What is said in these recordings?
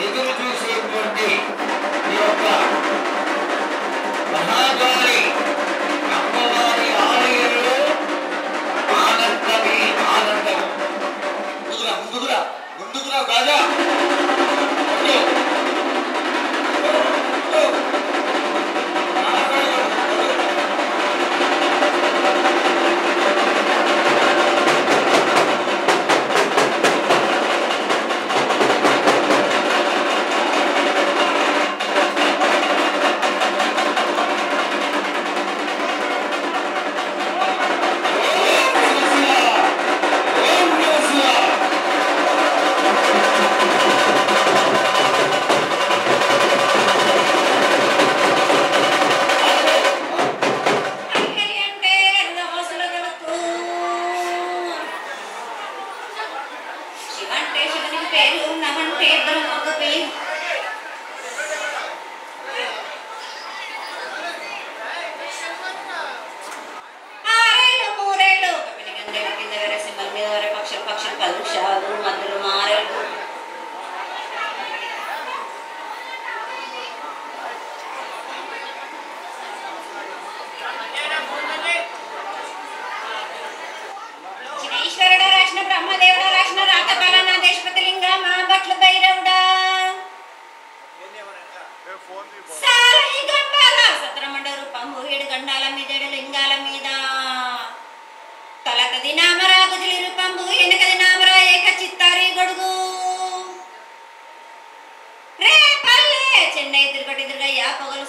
ఎదురు చూసేటువంటి ఈ యొక్క మహాగారి అమ్మవారి ఆలయంలో ఆనందమే ఆనందం. ముందుకురా కాదా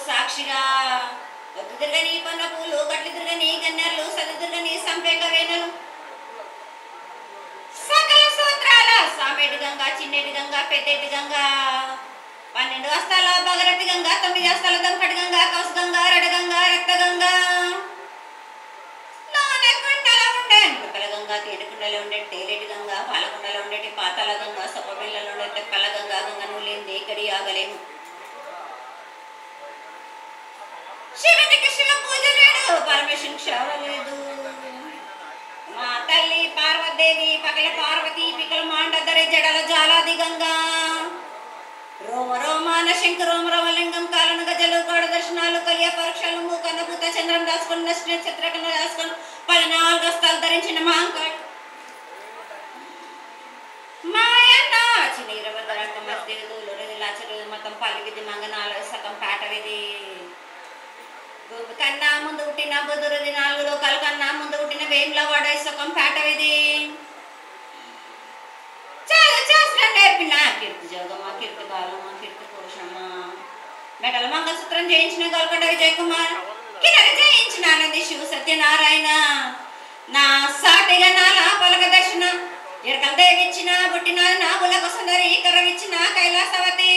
సాక్షిగా దుర్గని పన్న పూలు గట్ల దుర్గని గన్నెర్లు సది దుర్గని సంపేక వేనలు సకల సూత్రాల సామేటి గంగా చిన్నేటి గంగా పెద్దేటి గంగా 12 హస్తాల భగరతి గంగా 9 హస్తాల దంపటి గంగా కౌస గంగా రడ గంగా రక్త గంగా నానకుండల ఉండే ముక్కల గంగా తేడుకుండలో ఉండే తేలేటి గంగా పాలకుండలో ఉండేటి పాతాల గంగా సపబిళ్ళలో ఉండే తెప్పల గంగా గంగను లేని కడి ఆగలేము. శివునికి శివ పూజ లేడు, పరమేశ్వరునికి క్షౌర లేదు. మా తల్లి పార్వదేవి పకల పార్వతి పికల మాండదరి జడల జాలాది గంగా రోమ రోమాన శంక రోమ రోమలింగం కాలను గజలు గోడ దర్శనాలు కలియ పరీక్షలు మూకన్న భూత చంద్రం దాచుకుని నష్ట చిత్రకన్న దాచుకుని 14 హస్తాలు ధరించిన మహంకాళి మాయన్న చిన్నీరవదరంగ మస్దిరి దూలురిది లాచరు మొత్తం పల్లివిది మంగనాలు సగం పాటవిది కన్నా ముందు పుట్టిన బుధురుది 4 లోకాల కన్నా ముందు పుట్టిన వేములవాడ సగం పాటవిది నేర్పిన కీర్తి జోగమ్మ కీర్తి బాలమ్మ కీర్తి పురుషమ్మ మెడల మంగళసూత్రం జయించిన గోల్కొండ విజయ్ కుమార్ కిన్నెర జయించిన ఆనంది శివ సత్యనారాయణ నా సాటిగా నాలా పలక దర్శన ఎరకల దేవిచ్చిన పుట్టిన నాగులకు సుందరి కరవిచ్చిన కైలాసవతి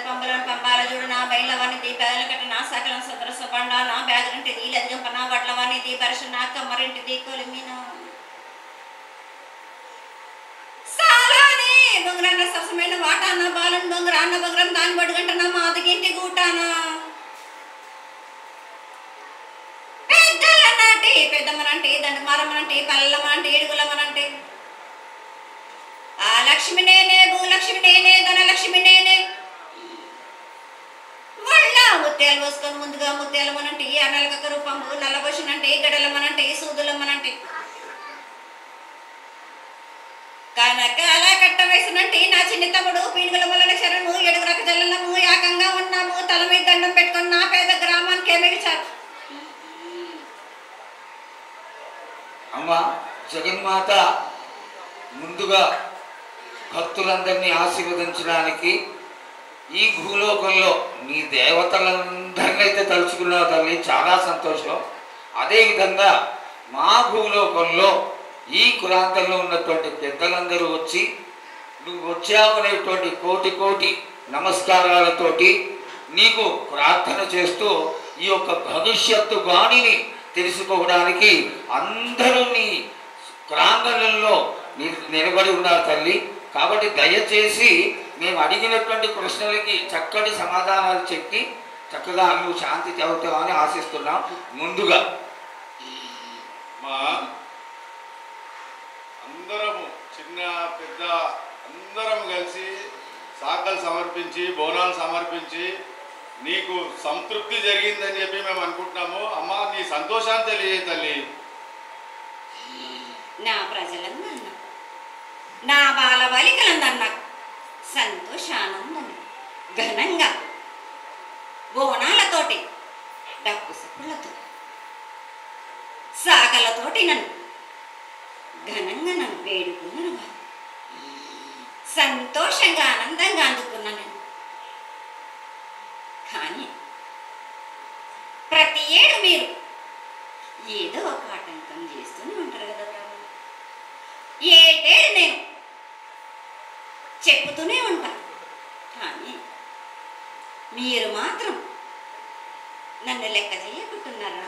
పంబలను పంబాల చూడు నా బయలవాణి దీపాల కట్ట నా సకలం సదరస పండ నా బ్యాగుంటిది లదిగంప నా వడ్లవాణి దీ బరస నా కమ్మరింటిది కొలిమిన బొంగరాన్న సరసమైన వాటాన బాలను బొంగరాన్న బొంగరం దాని బడుగంటన మాదిగింటి గూటాన పెద్దలనంటే పెద్దమ్మనంటే దండమారమ్మనంటే పల్లమ్మనంటే ఏడుగులమ్మనంటే ఆ లక్ష్మి నేనే భూలక్ష్మి నేనే ధనలక్ష్మి నేనే వాళ్ళ ముత్యాలు పోసుకొని ముందుగా ముత్యాలమ్మనంటే అనలక రూపంబు నల్లబోషనంటే గడలమ్మనంటే సూదులమ్మనంటే కనకాల కట్ట వేసినంటే నా చిన్ని తమ్ముడు పీనుగుల మొలన శరణము 7 రక జల్లము ఏకంగా ఉన్నాము తల మీద దండం పెట్టుకుని నా పేద గ్రామానికి ఏమి విచారు. అమ్మా జగన్మాత ముందుగా భక్తులందరినీ ఆశీర్వదించడానికి ఈ భూలోకంలో నీ దేవతలందరినీ అయితే తలుచుకున్నావు తల్లి, చాలా సంతోషం. అదేవిధంగా మా భూలోకంలో ఈ కులాంతంలో ఉన్నటువంటి పెద్దలందరూ వచ్చి నువ్వు వచ్చావనేటువంటి కోటి కోటి నమస్కారాలతోటి నీకు ప్రార్థన చేస్తూ ఈ యొక్క భవిష్యత్తు వాణిని తెలుసుకోవడానికి అందరూ నీ ప్రాంగణంలో నిలబడి ఉన్నారు తల్లి. కాబట్టి దయచేసి మేము అడిగినటువంటి ప్రశ్నలకి చక్కటి సమాధానాలు చెప్పి చక్కగా నువ్వు శాంతి చెబుతావని ఆశిస్తున్నాం. ముందుగా మా అందరము చిన్న పెద్ద అందరం కలిసి సాకలు సమర్పించి బోనాలు సమర్పించి నీకు సంతృప్తి జరిగిందని చెప్పి మేము అనుకుంటున్నాము. అమ్మ నీ సంతోషాన్ని తెలియజే తల్లి. నా ప్రజలందరూ నా బాల బాలికలందరూ సంతోషానందం ఘనంగా బోనాలతోటి డప్పు సప్పులతో సాకలతోటి నన్ను ఘనంగా నన్ను వేడుకున్నాను. సంతోషంగా ఆనందంగా అందుకున్నాను. కానీ ప్రతి ఏడు మీరు ఏదో ఒక ఆటంకం చేస్తూనే ఉంటారు కదా. ఏటేడు నేను చెప్పుతూనే ఉంటాను. కానీ మీరు మాత్రం నన్ను లెక్క చేయకుంటున్నారా?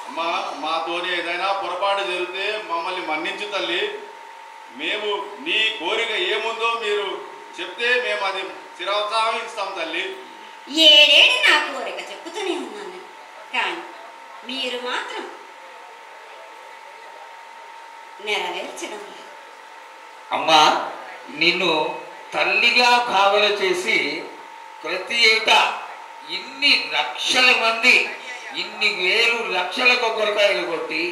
అమ్మా మాతోని ఏదైనా పొరపాటు జరిగితే మమ్మల్ని మన్నించు తల్లి. మేము నీ కోరిక ఏముందో మీరు చెప్తే మేము అది చిరోత్సాహిస్తాం తల్లి. ఏడేడు నా కోరిక చెప్పుతూనే ఉన్నాను. కానీ మీరు మాత్రం నెరవేర్చడం లేదు. అమ్మా నిన్ను తల్లిగా భావన చేసి ప్రతి ఏటా ఇన్ని లక్షల మంది ఇన్ని వేలు లక్షల కొబ్బరికాయలు కొట్టి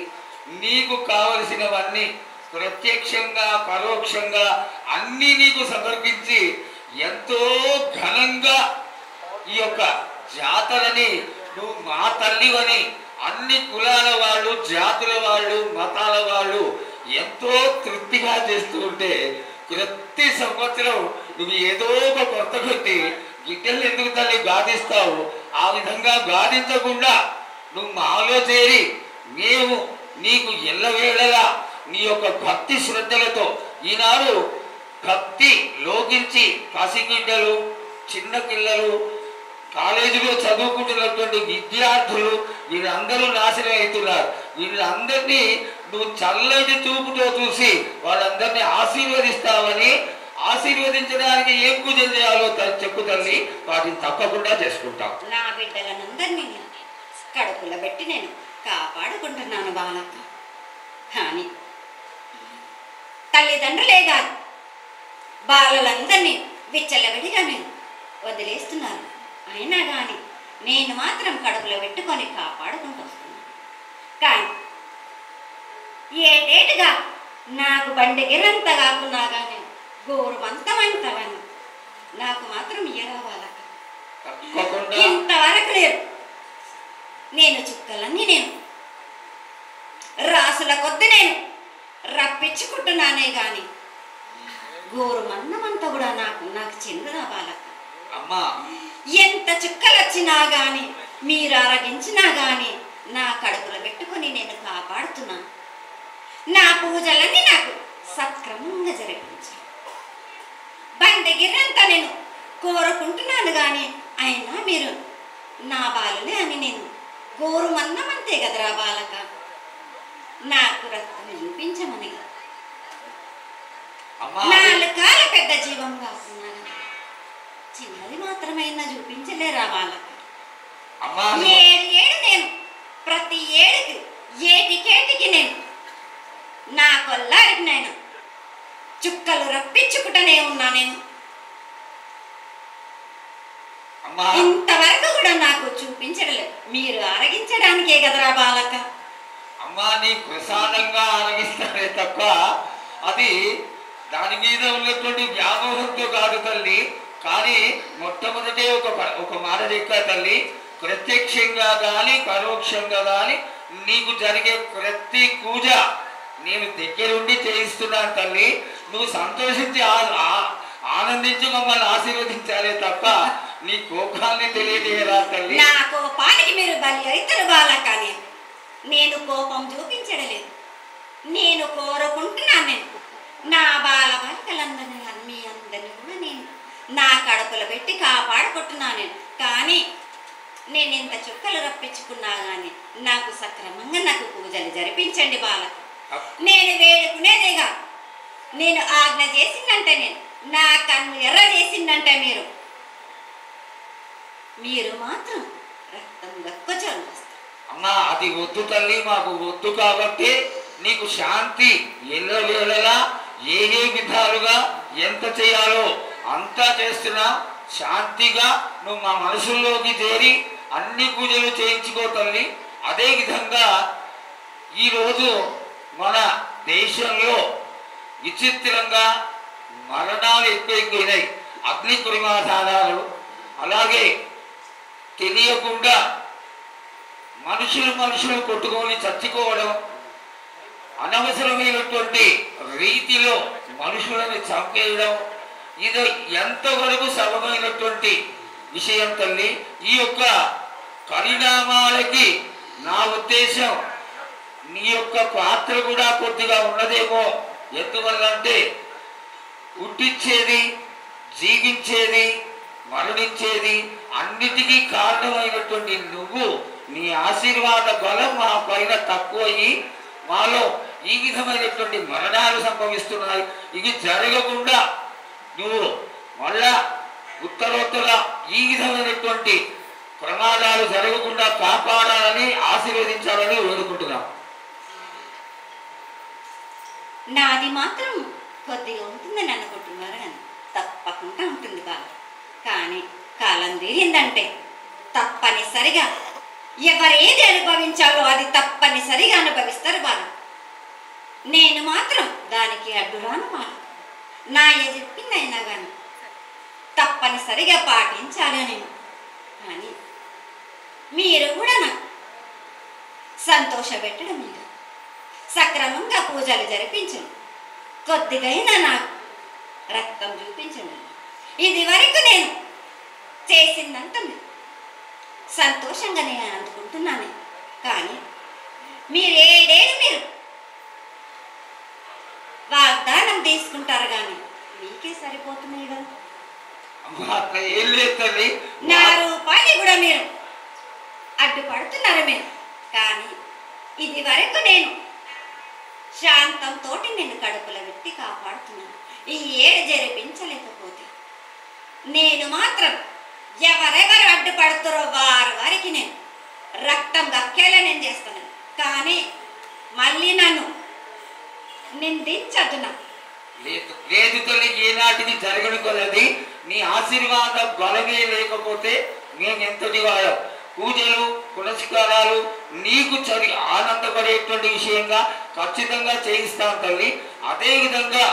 నీకు కావలసినవన్నీ ప్రత్యక్షంగా పరోక్షంగా అన్నీ నీకు సమర్పించి ఎంతో ఘనంగా ఈ యొక్క జాతరని నువ్వు మా తల్లివని అన్ని కులాల వాళ్ళు జాతుల వాళ్ళు మతాల వాళ్ళు ఎంతో తృప్తిగా చేస్తూ ఉంటే ప్రతి సంవత్సరం నువ్వు ఏదో ఒక కొత్త కొట్టి గిట్టెలు ఎందుకు తల్లి గాదిస్తావు? ఆ విధంగా గాదించకుండా నువ్వు మాలో చేరి మేము నీకు ఎల్లవేళలా నీ యొక్క భక్తి శ్రద్ధలతో ఈనాడు భక్తి లోకించి పసిగిడ్డలు చిన్న పిల్లలు కాలేజీలో చదువుకుంటున్నటువంటి విద్యార్థులు వీళ్ళందరూ నాశనం అవుతున్నారు. వీళ్ళందరినీ నువ్వు చల్లటి చూపుతో చూసి వాళ్ళందరినీ ఆశీర్వదిస్తావని, ఆశీర్వదించడానికి ఏం పూజలు చేయాలో చెప్పు తల్లి, వాటిని తప్పకుండా చేసుకుంటాం. నా బిడ్డలనందరినీ కడుపులో పెట్టి నేను కాపాడుకుంటున్నాను బాలక్క. కానీ తల్లిదండ్రులే కాదు బాలలందరినీ విచ్చలవిడిగా నేను వదిలేస్తున్నాను. అయినా కానీ నేను మాత్రం కడుపులో పెట్టుకొని కాపాడుకుంటూ వస్తున్నాను. కానీ ఏటేటుగా నాకు బండిగిరంత కాకున్నా కానీ గోరుమంతమంతవని నాకు మాత్రం ఇయ్యరా బాలక్క. ఇంతవరకు లేరు. నేను చుక్కలన్నీ నేను రాసుల కొద్ది నేను రప్పించుకుంటున్నానే గాని గోరు మన్నమంతా కూడా నాకు చెందిన బాలక్క. అమ్మా ఎంత చుక్కలు వచ్చినా గాని మీరు అరగించినా గాని నా కడుపులో పెట్టుకొని నేను కాపాడుతున్నాను. నా పూజలన్నీ నాకు సక్రమంగా జరిపించాను. బండగిరంతా నేను కోరుకుంటున్నాను కానీ అయినా మీరు నా బాలులే అని నేను గోరు మన్నమంతే కదరా బాలక. నాకు రక్తం చూపించమని నాలుగు కాల పెద్ద జీవం కాకున్నాను చిన్నది మాత్రమైనా చూపించలేరా బాలక. ఏడు నేను ప్రతి ఏడుకి ఏటికేటికి నేను నా కొల్లారికి నేను చుక్కలు రప్పించుకుంటూనే ఉన్నా. నేను ఇంతవరకు కూడా నాకు చూపించడలేదు. మీరు ఆరగించడానికే కదరా బాలక. అమ్మా నీ ప్రసాదంగా ఆరగిస్తారే తప్ప అది దాని మీద ఉన్నటువంటి వ్యామోహంతో కాదు తల్లి. కానీ మొట్టమొదటే ఒక మాట చెప్పా తల్లి, ప్రత్యక్షంగా కానీ పరోక్షంగా కానీ నీకు జరిగే ప్రతి పూజ నేను దగ్గరుండి చేయిస్తున్నాను తల్లి. నువ్వు సంతోషించి ఆనందించి మమ్మల్ని ఆశీర్వదించాలే తప్ప నీ కోపాన్ని తెలియజేయరా తల్లి. నా కోపానికి మీరు బలి అవుతారు బాలక. నేను కోపం చూపించడలేదు. నేను కోరుకుంటున్నాను. నేను నా బాల బాలికలందరినీ మీ అందరినీ కూడా నేను నా కడుపులో పెట్టి కాపాడుకుంటున్నాను. కానీ నేను ఇంత చుక్కలు రప్పించుకున్నా కానీ నాకు సక్రమంగా నాకు పూజలు జరిపించండి బాలక. నేను వేడుకునేదేగా. నేను ఆజ్ఞ చేసిందంటే నేను నా కన్ను ఎర్ర చేసిందంటే మీరు మాత్రం రక్తం గక్కుచలు వస్తారు. అమ్మా అది వద్దు తల్లి, మాకు వద్దు కాబట్టి నీకు శాంతి ఎల్లవేళలా ఏ ఏ విధాలుగా ఎంత చేయాలో అంతా చేస్తున్నా. శాంతిగా నువ్వు మా మనసుల్లోకి చేరి అన్ని పూజలు చేయించుకో తల్లి. అదేవిధంగా ఈరోజు మన దేశంలో విచిత్రంగా మరణాలు ఎక్కువైపోయినాయి. అగ్ని ప్రమాదాలు, అలాగే తెలియకుండా మనుషులు కొట్టుకొని చచ్చిపోవడం, అనవసరమైనటువంటి రీతిలో మనుషులను చంపేయడం, ఇది ఎంతవరకు సబమైనటువంటి విషయం తల్లి. ఈ యొక్క పరిణామాలకి నా ఉద్దేశం నీ యొక్క పాత్ర కూడా కొద్దిగా ఉన్నదేమో. ఎందువల్లంటే పుట్టించేది, జీవించేది, మరణించేది అన్నిటికీ కారణమైనటువంటి నువ్వు, నీ ఆశీర్వాద బలం మా పైన తక్కువయ్యి మాలో ఈ విధమైనటువంటి మరణాలు సంభవిస్తున్నాయి. ఇవి జరగకుండా నువ్వు మళ్ళా ఉత్తరోత్తర ఈ విధమైనటువంటి ప్రమాదాలు జరగకుండా కాపాడాలని, ఆశీర్వదించాలని వేడుకుంటున్నాం. నాది మాత్రం కొద్దిగా ఉంటుందని అనుకుంటున్నారు కానీ తప్పకుండా ఉంటుంది బాధ. కానీ కాలం తీరిందంటే తప్పనిసరిగా ఎవరేది అనుభవించాలో అది తప్పనిసరిగా అనుభవిస్తారు బాధ. నేను మాత్రం దానికి అడ్డురాను బాధ. నా చెప్పిందైనా కానీ తప్పనిసరిగా పాటించాలి నేను. కానీ మీరు కూడా నాకు సంతోషపెట్టడం లేదు, సక్రమంగా పూజలు జరిపించండి, కొద్దిగైనా నాకు రక్తం చూపించండి. ఇది వరకు నేను చేసిందంత సంతోషంగా నేను అందుకుంటున్నాను. కానీ మీరు ఏడేళ్ళు మీరు వాగ్దానం తీసుకుంటారు కానీ మీకే సరిపోతున్నాయి కదా. నా రూపాయలు కూడా మీరు అడ్డుపడుతున్నారు మీరు. కానీ ఇది వరకు నేను శాంతంతో నేను కడుపులో పెట్టి కాపాడుతున్నాను. ఈ ఏడు జరిపించలేకపోతే నేను మాత్రం ఎవరెవరు అడ్డుపడుతారో వారికి నేను రక్తం దక్కేలా నేను చేస్తాను. కానీ మళ్ళీ నన్ను నిందించదు. లేదు లేదు తల్లి, ఏనాటిది జరగని కొలది నీ ఆశీర్వాద బలమే లేకపోతే మేము ఎంతటి వారం. పూజలు పునస్కారాలు నీకు ఆనందపడేటువంటి విషయంగా ఖచ్చితంగా చేయిస్తాను తల్లి. అదేవిధంగా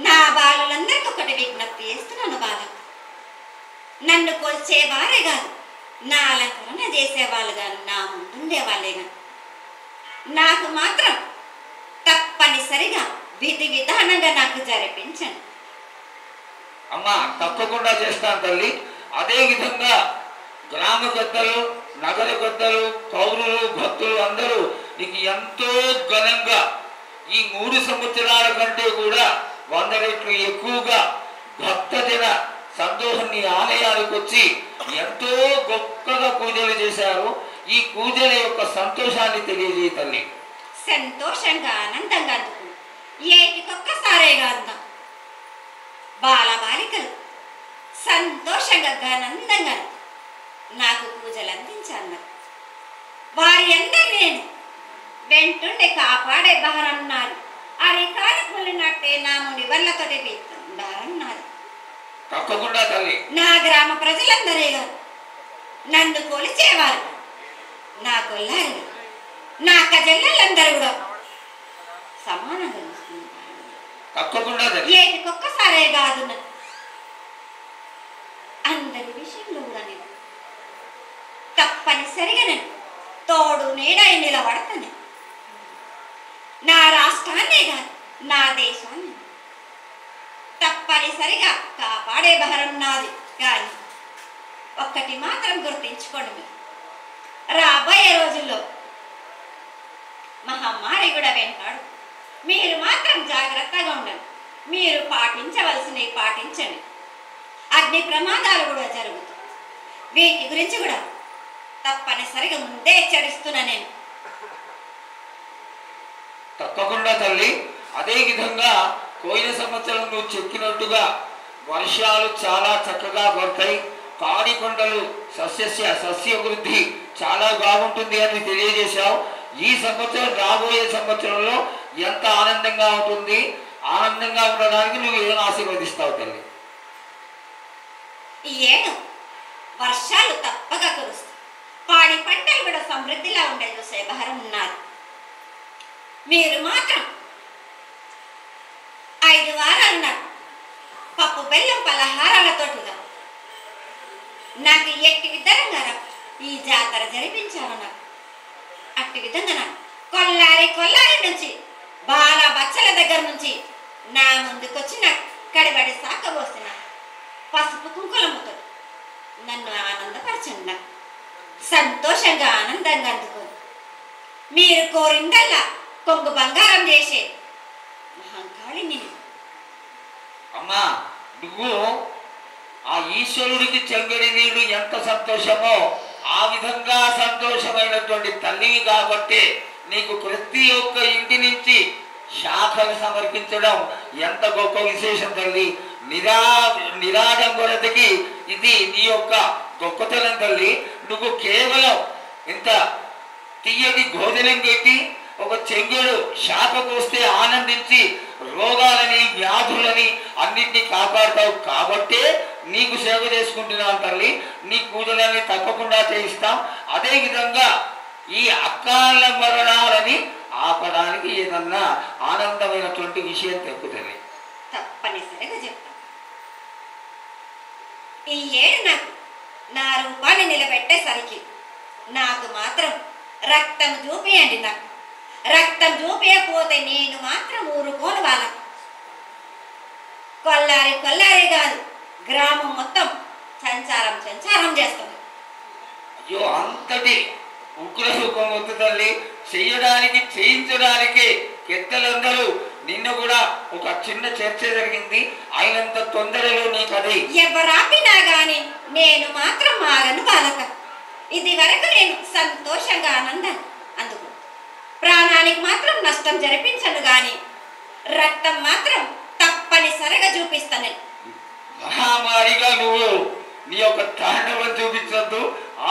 నా బాలులందరికీ ఒకటి విజ్ఞప్తి చేస్తున్నాను బాల. నన్ను కొల్చేవారే కాదు, నా అలంకరణ చేసేవాళ్ళు కాదు, నా ముందుండేవాళ్ళే కాదు. నాకు మాత్రం తప్పనిసరిగా విధి విధానంగా నాకు జరిపించండి. అమ్మా తప్పకుండా చేస్తాను తల్లి. అదేవిధంగా గ్రామ పెద్దలు, నగర పెద్దలు, పౌరులు, భక్తులు అందరూ నీకు ఎంతో ఘనంగా ఈ 3 సంవత్సరాల కంటే కూడా 100 రెట్లు ఎక్కువగా భక్తజన సంతోషం నీ ఆలయానికి వచ్చి ఎంతో గొప్పగా పూజలు చేశారు. ఈ పూజల యొక్క సంతోషాన్ని తెలియజేయ తల్లి. సంతోషంగా ఆనందంగా అందుకు ఏటికొక్కసారేగా అందాం. బాలబాలికలు సంతోషంగా ఆనందంగా నాకు పూజలు అందించన్నారు. వారి అందరినీ నేను వెంటుండే కాపాడే బహరన్నారు. అరికాలు పుల్లినట్టే నా ముని వల్లతోటి ఉండాలన్నారు. తప్పకుండా తల్లి. నా గ్రామ ప్రజలందరే గారు నన్ను కొలిచేవారు, నా కొల్లారు, నా కజల్లలందరూ కూడా సమానంగా చూసుకుంటారు. తప్పకుండా ఏటికొక్కసారే కాదు, అందరి విషయంలో కూడా నేను తప్పనిసరిగా నేను తోడు నీడై నిలబడతాను. నా రాష్ట్రాన్నే కాదు, నా దేశాన్ని తప్పనిసరిగా కాపాడే భారం నాది. కానీ ఒక్కటి మాత్రం గుర్తించుకోండి, మీరు రాబోయే రోజుల్లో మహమ్మారి కూడా వెంటాడు. మీరు మాత్రం జాగ్రత్తగా ఉండండి. మీరు పాటించవలసినవి పాటించండి. అగ్ని ప్రమాదాలు కూడా జరుగుతాయి. వీటి గురించి కూడా తప్పనిసరిగా ముందే హెచ్చరిస్తున్నా నేను. తప్పకుండా తల్లి. అదేవిధంగా పోయిన సంవత్సరం నువ్వు చెప్పినట్టుగా వర్షాలు చాలా చక్కగా పడతాయి. పాడి పంటలు సస్యవృద్ధి చాలా బాగుంటుంది అని తెలియజేశావు. ఈ సంవత్సరం రాబోయే సంవత్సరంలో ఎంత ఆనందంగా ఉంటుంది, ఆనందంగా ఉండడానికి నువ్వు ఏం ఆశీర్వదిస్తావు తల్లి? ఈ ఏడు వర్షాలు తప్పగా కురుస్తాయి, పాడి పంటలు కూడా సమృద్ధిలా ఉండే చూసే భారం ఉన్నారు. మీరు మాత్రం 5 వారాలు నాకు పప్పు బెల్లం పలహారాలతోటిగా నాకు ఎట్టి విధంగా ఈ జాతర జరిపించారు. నాకు అట్టి విధంగా నాకు కొల్లారి నుంచి బాల బచ్చల దగ్గర నుంచి నా ముందుకొచ్చి నాకు కడిబడి సాకబోసిన పసుపు కుంకులముతో నన్ను ఆనందపరచండి. నాకు సంతోషంగా ఆనందంగా అందుకో. మీరు కోరిందల్లా కొంగు బంగారం చేసే మహంకాళి నేను. అమ్మా, నువ్వు ఆ ఈశ్వరుడికి చెంగడి నీళ్ళు ఎంత సంతోషమో ఆ విధంగా సంతోషమైనటువంటి తల్లివి కాబట్టి నీకు ప్రతి ఒక్క ఇంటి నుంచి శాఖలు సమర్పించడం ఎంత గొప్ప విశేషం తల్లి. నిరాడంబరతకి ఇది నీ యొక్క గొప్పతనం తల్లి. నువ్వు కేవలం ఇంత తీయటి భోజనం పెట్టి ఒక చెంగుడు శాఖ పోస్తే ఆనందించి రోగాలని వ్యాధులని అన్నింటినీ కాపాడుతావు కాబట్టే నీకు సేవ చేసుకుంటున్నాను తల్లి. నీ పూజలని తప్పకుండా చేయిస్తాం. అదేవిధంగా ఈ అకాల మరణాలని ఆపడానికి ఏదన్నా ఆనందమైనటువంటి విషయం తెప్పుతుంది. తప్పనిసరిగా చెప్తాను. ఈ ఏడు నాకు నా రూపాన్ని నిలబెట్టేసరికి నాకు మాత్రం రక్తం చూపియండి. నాకు రక్తం చూపించకపోతే నేను మాత్రం ఊరుకోను. వాళ్ళ కొల్లారి కాదు, గ్రామం మొత్తం సంచారం చేస్తుంది. అయ్యో, అంతటి ఉగ్రసుఖం వద్దు తల్లి. చేయించడానికి పెద్దలందరూ నిన్న కూడా ఒక చిన్న చర్చ జరిగింది. అయినంత తొందరలో నీకు అది ఎవరాపినా గాని నేను మాత్రం మాగను బాలక. ఇది వరకు నేను సంతోషంగా ఆనందం అందుకు ప్రాణానికి మాత్రం నష్టం జరిపించను గాని రక్తం మాత్రం తప్పనిసరిగా చూపిస్తాను. మహామారిగా నువ్వు నీ యొక్క తాండవం చూపించొద్దు,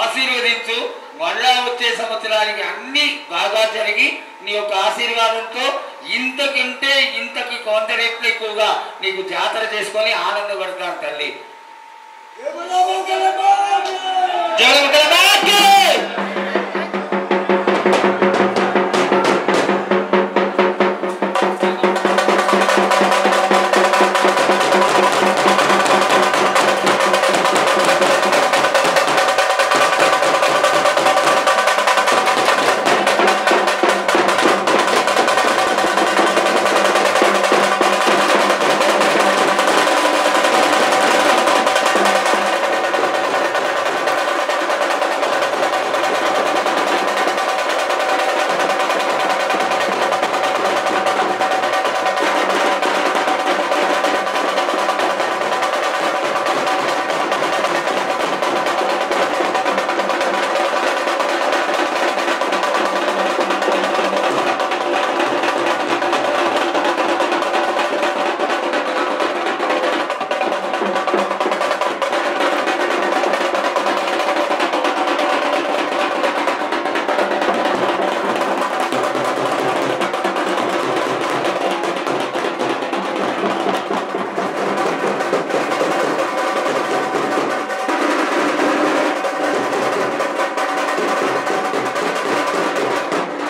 ఆశీర్వదించు. మళ్ళా వచ్చే సంవత్సరానికి అన్ని బాగా జరిగి నీ యొక్క ఆశీర్వాదంతో ఇంతకి కొంత రెట్లు ఎక్కువగా నీకు జాతర చేసుకొని ఆనందపడతాను తల్లి. జగన్